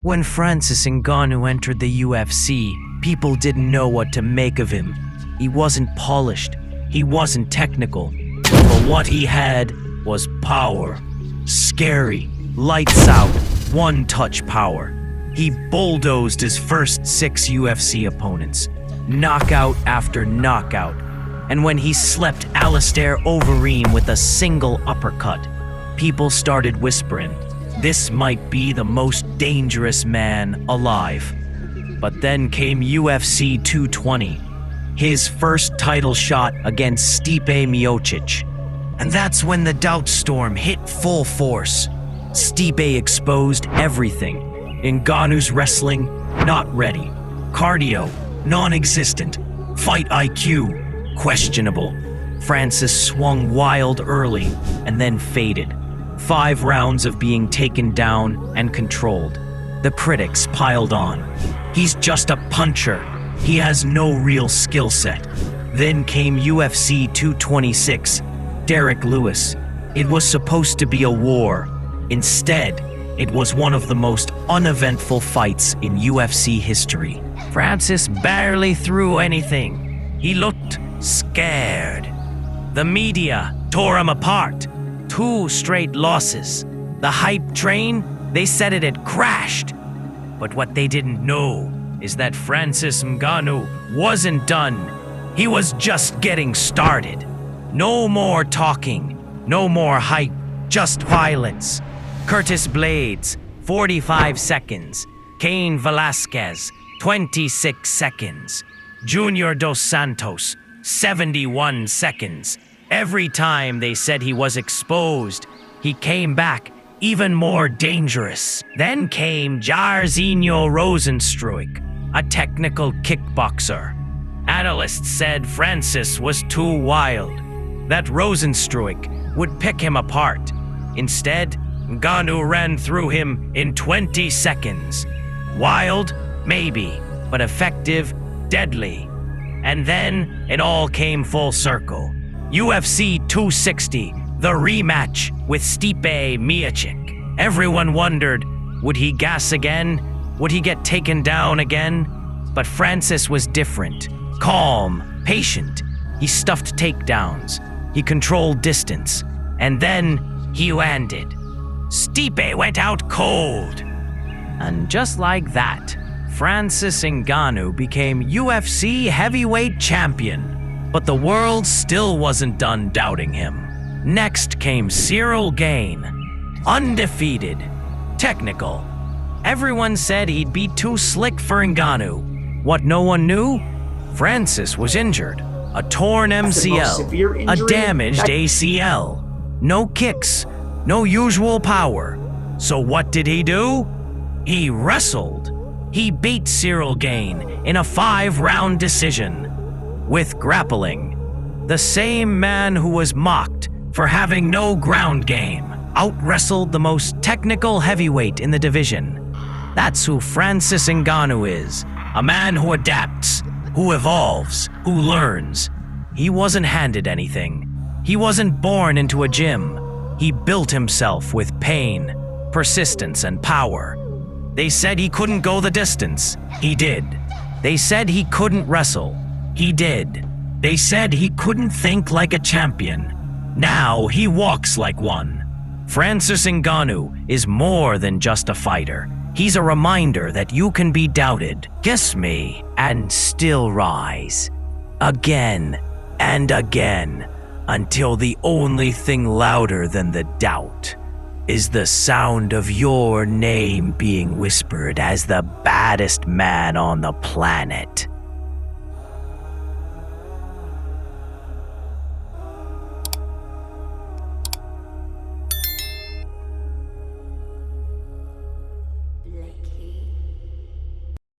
When Francis Ngannou entered the UFC, people didn't know what to make of him. He wasn't polished, he wasn't technical, but what he had was power. Scary, lights out, one-touch power. He bulldozed his first 6 UFC opponents, knockout after knockout. And when he slept Alistair Overeem with a single uppercut, people started whispering, this might be the most dangerous man alive. But then came UFC 220, his first title shot against Stipe Miocic. And that's when the doubt storm hit full force. Stipe exposed everything. Ngannou's wrestling, not ready. Cardio, non-existent. Fight IQ, questionable. Francis swung wild early and then faded. 5 rounds of being taken down and controlled. The critics piled on. He's just a puncher. He has no real skill set. Then came UFC 226, Derek Lewis. It was supposed to be a war. Instead, it was one of the most uneventful fights in UFC history. Francis barely threw anything. He looked scared. The media tore him apart. 2 straight losses. The hype train, they said it had crashed. But what they didn't know is that Francis Ngannou wasn't done. He was just getting started. No more talking, no more hype, just violence. Curtis Blades, 45 seconds. Cain Velasquez, 26 seconds. Junior Dos Santos, 71 seconds. Every time they said he was exposed, he came back even more dangerous. Then came Jairzinho Rozenstruik, a technical kickboxer. Analysts said Francis was too wild, that Rozenstruik would pick him apart. Instead, Ngannou ran through him in 20 seconds. Wild? Maybe, but effective? Deadly. And then it all came full circle. UFC 260, the rematch with Stipe Miocic. Everyone wondered, would he gas again? Would he get taken down again? But Francis was different. Calm, patient. He stuffed takedowns. He controlled distance. And then he landed. Stipe went out cold. And just like that, Francis Ngannou became UFC heavyweight champion. But the world still wasn't done doubting him. Next came Gane, undefeated, technical. Everyone said he'd be too slick for Ngannou. What no one knew? Francis was injured. A torn MCL, a damaged ACL. No kicks, no usual power. So what did he do? He wrestled. He beat Gane in a 5-round decision. With grappling, the same man who was mocked for having no ground game out-wrestled the most technical heavyweight in the division. That's who Francis Ngannou is, a man who adapts, who evolves, who learns. He wasn't handed anything. He wasn't born into a gym. He built himself with pain, persistence, and power. They said he couldn't go the distance. He did. They said he couldn't wrestle. He did. They said he couldn't think like a champion. Now he walks like one. Francis Ngannou is more than just a fighter. He's a reminder that you can be doubted, kiss me, and still rise. Again and again, until the only thing louder than the doubt is the sound of your name being whispered as the baddest man on the planet.